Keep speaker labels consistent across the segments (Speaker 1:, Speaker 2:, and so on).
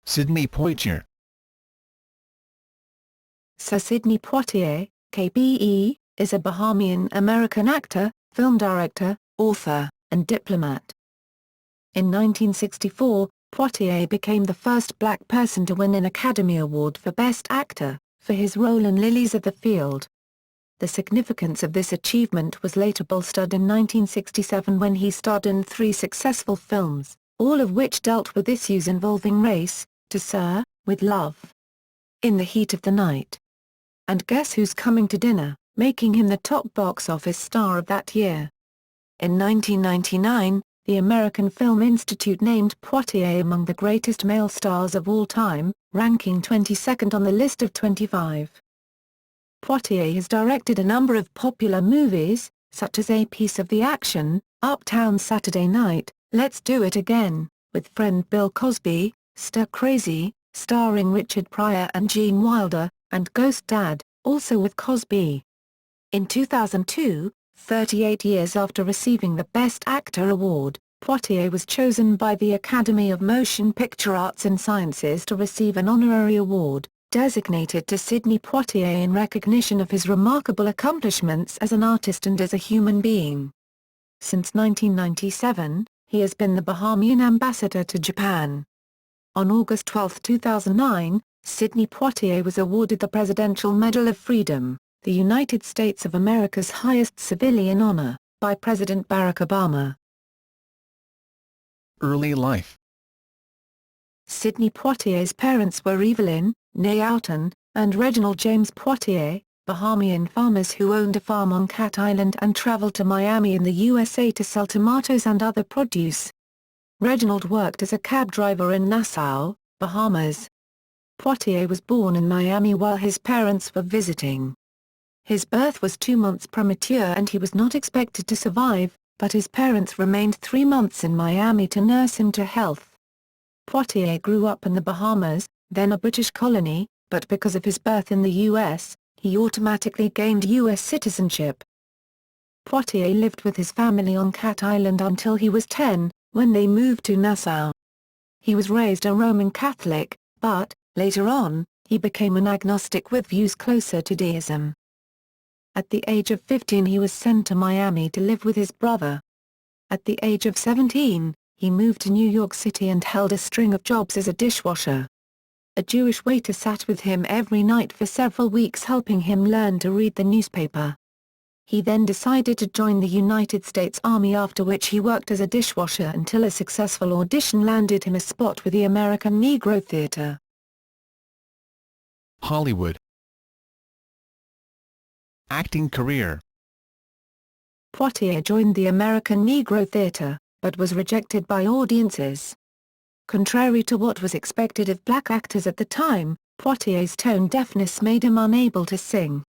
Speaker 1: Sidney Poitier.
Speaker 2: Sir Sidney Poitier, KBE, is a Bahamian-American actor, film director, author, and diplomat. In 1964, Poitier became the first black person to win an Academy Award for Best Actor, for his role in Lilies of the Field. The significance of this achievement was later bolstered in 1967 when he starred in 3 successful films, all of which dealt with issues involving race: To Sir, With Love, In the Heat of the Night, and Guess Who's Coming to Dinner, making him the top box office star of that year. In 1999, the American Film Institute named Poitier among the greatest male stars of all time, ranking 22nd on the list of 25. Poitier has directed a number of popular movies, such as A Piece of the Action, Uptown Saturday Night, Let's Do It Again, with friend Bill Cosby, Stir Crazy, starring Richard Pryor and Gene Wilder, and Ghost Dad, also with Cosby. In 2002, 38 years after receiving the Best Actor award, Poitier was chosen by the Academy of Motion Picture Arts and Sciences to receive an honorary award, designated to Sidney Poitier in recognition of his remarkable accomplishments as an artist and as a human being. Since 1997, he has been the Bahamian ambassador to Japan. On August 12, 2009, Sidney Poitier was awarded the Presidential Medal of Freedom, the United States of America's highest civilian honor, by President Barack Obama.
Speaker 1: Early life.
Speaker 2: Sidney Poitier's parents were Evelyn, née Houghton, and Reginald James Poitier, Bahamian farmers who owned a farm on Cat Island and traveled to Miami in the USA to sell tomatoes and other produce. Reginald worked as a cab driver in Nassau, Bahamas. Poitier was born in Miami while his parents were visiting. His birth was 2 months premature and he was not expected to survive, but his parents remained 3 months in Miami to nurse him to health. Poitier grew up in the Bahamas, then a British colony, but because of his birth in the U.S., he automatically gained U.S. citizenship. Poitier lived with his family on Cat Island until he was 10, when they moved to Nassau. He was raised a Roman Catholic, but, later on, he became an agnostic with views closer to deism. At the age of 15 he was sent to Miami to live with his brother. At the age of 17, he moved to New York City and held a string of jobs as a dishwasher. A Jewish waiter sat with him every night for several weeks helping him learn to read the newspaper. He then decided to join the United States Army, after which he worked as a dishwasher until a successful audition landed him a spot with the American Negro Theater.
Speaker 1: Hollywood. Acting career.
Speaker 2: Poitier joined the American Negro Theater, but was rejected by audiences. Contrary to what was expected of black actors at the time, Poitier's tone deafness made him unable to sing.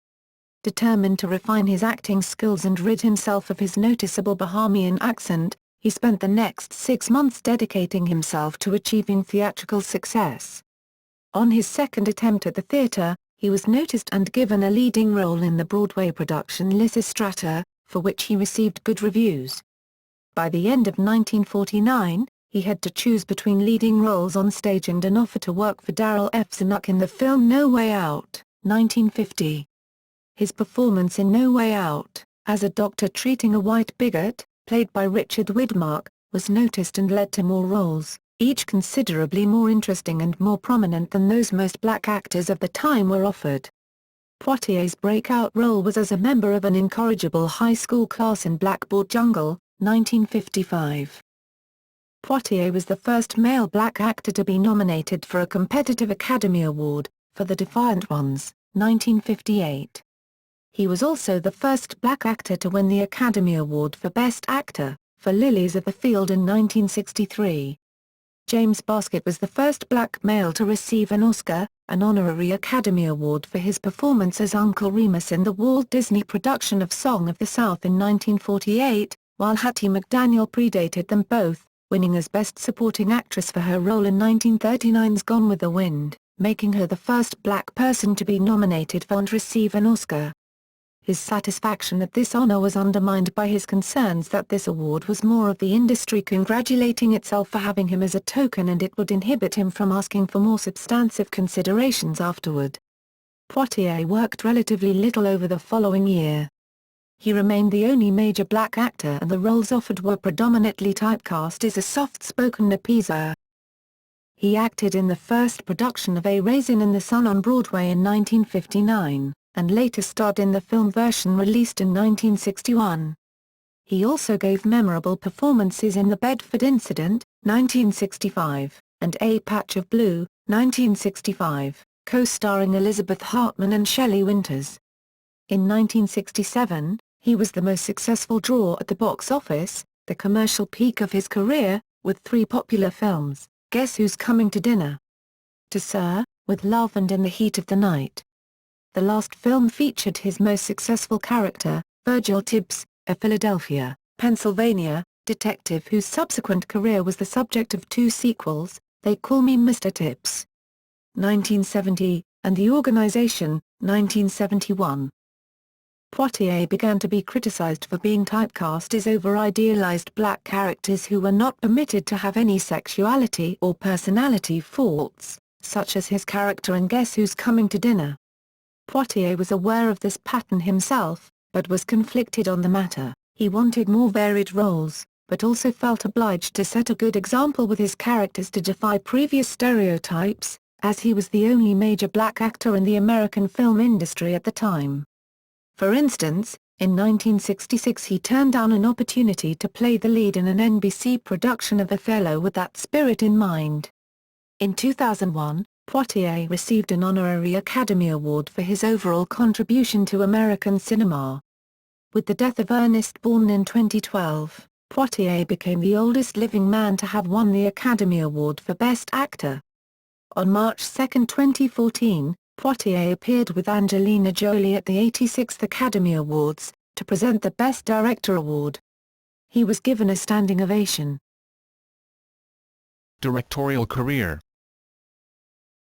Speaker 2: Determined to refine his acting skills and rid himself of his noticeable Bahamian accent, he spent the next 6 months dedicating himself to achieving theatrical success. On his second attempt at the theater, he was noticed and given a leading role in the Broadway production Lysistrata, for which he received good reviews. By the end of 1949, he had to choose between leading roles on stage and an offer to work for Darryl F. Zanuck in the film No Way Out, 1950. His performance in No Way Out, as a doctor treating a white bigot, played by Richard Widmark, was noticed and led to more roles, each considerably more interesting and more prominent than those most black actors of the time were offered. Poitier's breakout role was as a member of an incorrigible high school class in Blackboard Jungle, 1955. Poitier was the first male black actor to be nominated for a competitive Academy Award, for The Defiant Ones, 1958. He was also the first black actor to win the Academy Award for Best Actor, for Lilies of the Field in 1963. James Baskett was the first black male to receive an Oscar, an honorary Academy Award, for his performance as Uncle Remus in the Walt Disney production of Song of the South in 1948, while Hattie McDaniel predated them both, winning as Best Supporting Actress for her role in 1939's Gone with the Wind, making her the first black person to be nominated for and receive an Oscar. His satisfaction at this honor was undermined by his concerns that this award was more of the industry congratulating itself for having him as a token and it would inhibit him from asking for more substantive considerations afterward. Poitier worked relatively little over the following year. He remained the only major black actor and the roles offered were predominantly typecast as a soft-spoken appeaser. He acted in the first production of A Raisin in the Sun on Broadway in 1959, and later starred in the film version released in 1961. He also gave memorable performances in The Bedford Incident, 1965, and A Patch of Blue, 1965, co-starring Elizabeth Hartman and Shelley Winters. In 1967, he was the most successful draw at the box office, the commercial peak of his career, with three popular films, Guess Who's Coming to Dinner?, To Sir, With Love and In the Heat of the Night. The last film featured his most successful character, Virgil Tibbs, a Philadelphia, Pennsylvania, detective whose subsequent career was the subject of two sequels, They Call Me Mr. Tibbs, 1970, and The Organization, 1971. Poitier began to be criticized for being typecast as over-idealized black characters who were not permitted to have any sexuality or personality faults, such as his character in Guess Who's Coming to Dinner? Poitier was aware of this pattern himself, but was conflicted on the matter. He wanted more varied roles, but also felt obliged to set a good example with his characters to defy previous stereotypes, as he was the only major black actor in the American film industry at the time. For instance, in 1966 he turned down an opportunity to play the lead in an NBC production of Othello with that spirit in mind. In 2001, Poitier received an honorary Academy Award for his overall contribution to American cinema. With the death of Ernest Borgnine in 2012, Poitier became the oldest living man to have won the Academy Award for Best Actor. On March 2, 2014, Poitier appeared with Angelina Jolie at the 86th Academy Awards, to present the Best Director Award. He was given a standing ovation.
Speaker 1: Directorial career.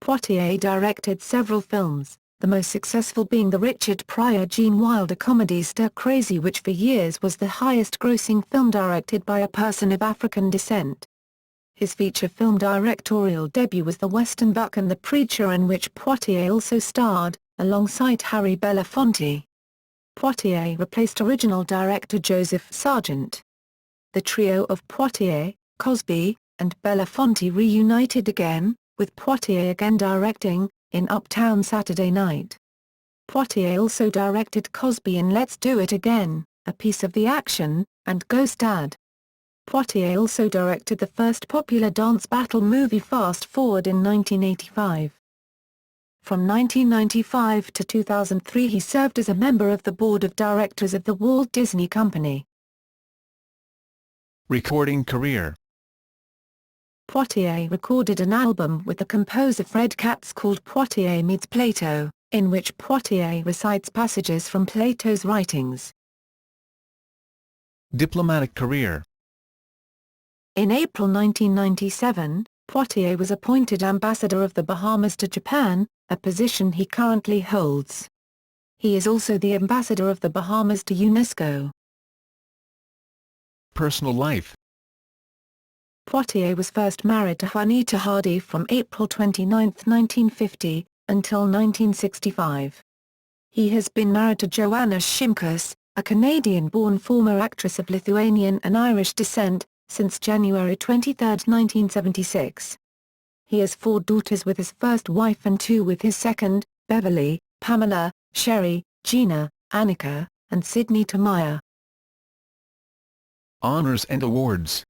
Speaker 2: Poitier directed several films, the most successful being the Richard Pryor-Gene Wilder comedy Stir Crazy, which for years was the highest-grossing film directed by a person of African descent. His feature film directorial debut was the Western Buck and the Preacher, in which Poitier also starred, alongside Harry Belafonte. Poitier replaced original director Joseph Sargent. The trio of Poitier, Cosby, and Belafonte reunited again, with Poitier again directing, in Uptown Saturday Night. Poitier also directed Cosby in Let's Do It Again, A Piece of the Action, and Ghost Dad. Poitier also directed the first popular dance battle movie Fast Forward in 1985. From 1995 to 2003 he served as a member of the board of directors of the Walt Disney Company.
Speaker 1: Recording career.
Speaker 2: Poitier recorded an album with the composer Fred Katz called Poitier Meets Plato, in which Poitier recites passages from Plato's writings.
Speaker 1: Diplomatic career.
Speaker 2: In April 1997, Poitier was appointed ambassador of the Bahamas to Japan, a position he currently holds. He is also the ambassador of the Bahamas to UNESCO.
Speaker 1: Personal life.
Speaker 2: Poitier was first married to Juanita Hardy from April 29, 1950, until 1965. He has been married to Joanna Shimkus, a Canadian-born former actress of Lithuanian and Irish descent, since January 23, 1976. He has 4 daughters with his first wife and 2 with his second, Beverly, Pamela, Sherry, Gina, Annika, and Sidney Poitier.
Speaker 1: Honours and awards.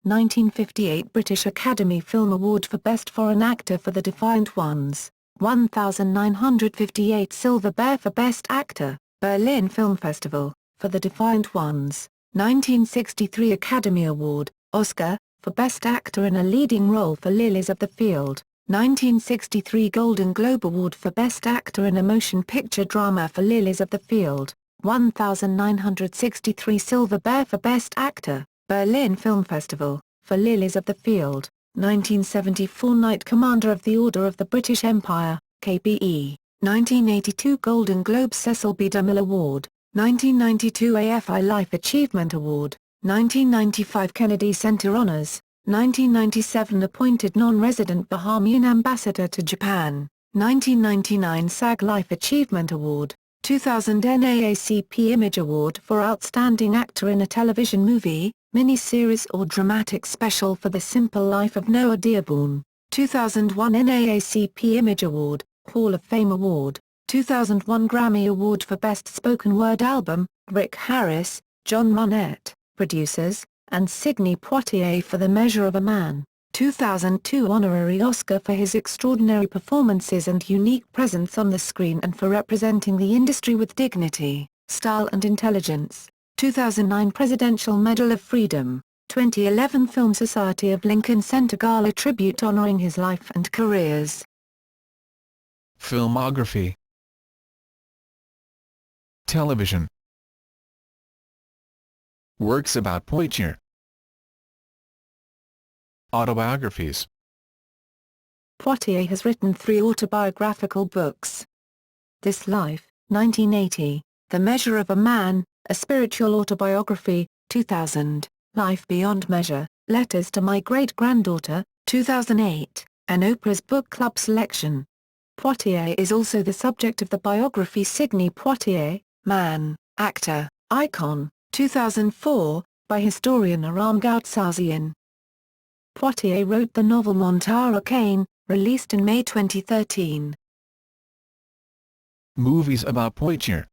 Speaker 2: 1958 British Academy Film Award for Best Foreign Actor for The Defiant Ones, 1958 Silver Bear for Best Actor, Berlin Film Festival, for The Defiant Ones, 1963 Academy Award, Oscar, for Best Actor in a Leading Role for Lilies of the Field, 1963 Golden Globe Award for Best Actor in a Motion Picture Drama for Lilies of the Field, 1963 Silver Bear for Best Actor, Berlin Film Festival, for Lilies of the Field, 1974 Knight Commander of the Order of the British Empire, KBE, 1982 Golden Globe Cecil B. DeMille Award, 1992 AFI Life Achievement Award, 1995 Kennedy Center Honors, 1997 appointed non-resident Bahamian ambassador to Japan, 1999 SAG Life Achievement Award, 2000 NAACP Image Award for Outstanding Actor in a Television Movie, Miniseries or Dramatic Special for The Simple Life of Noah Dearborn, 2001 NAACP Image Award, Hall of Fame Award, 2001 Grammy Award for Best Spoken Word Album, Rick Harris, John Monette, producers, and Sidney Poitier for The Measure of a Man, 2002 Honorary Oscar for his extraordinary performances and unique presence on the screen and for representing the industry with dignity, style and intelligence, 2009 Presidential Medal of Freedom, 2011 Film Society of Lincoln Center Gala Tribute honoring his life and careers.
Speaker 1: Filmography. Television. Works about Poitier. Autobiographies.
Speaker 2: Poitier has written 3 autobiographical books. This Life, 1980, The Measure of a Man, a spiritual autobiography, 2000, Life Beyond Measure, Letters to My Great-Granddaughter, 2008, an Oprah's Book Club selection. Poitier is also the subject of the biography Sidney Poitier, Man, Actor, Icon, 2004, by historian Aram Goudsouzian. Poitier wrote the novel Montara Kane, released in May 2013.
Speaker 1: Movies about Poitier.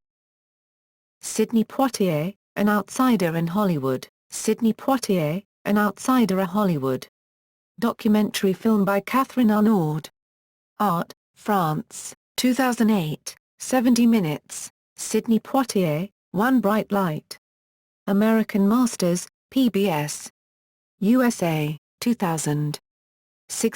Speaker 2: Sidney Poitier, An Outsider in Hollywood, Sidney Poitier, An Outsider in Hollywood. Documentary film by Catherine Arnaud. Art, France, 2008, 70 minutes, Sidney Poitier, One Bright Light. American Masters, PBS. USA, 2000. 6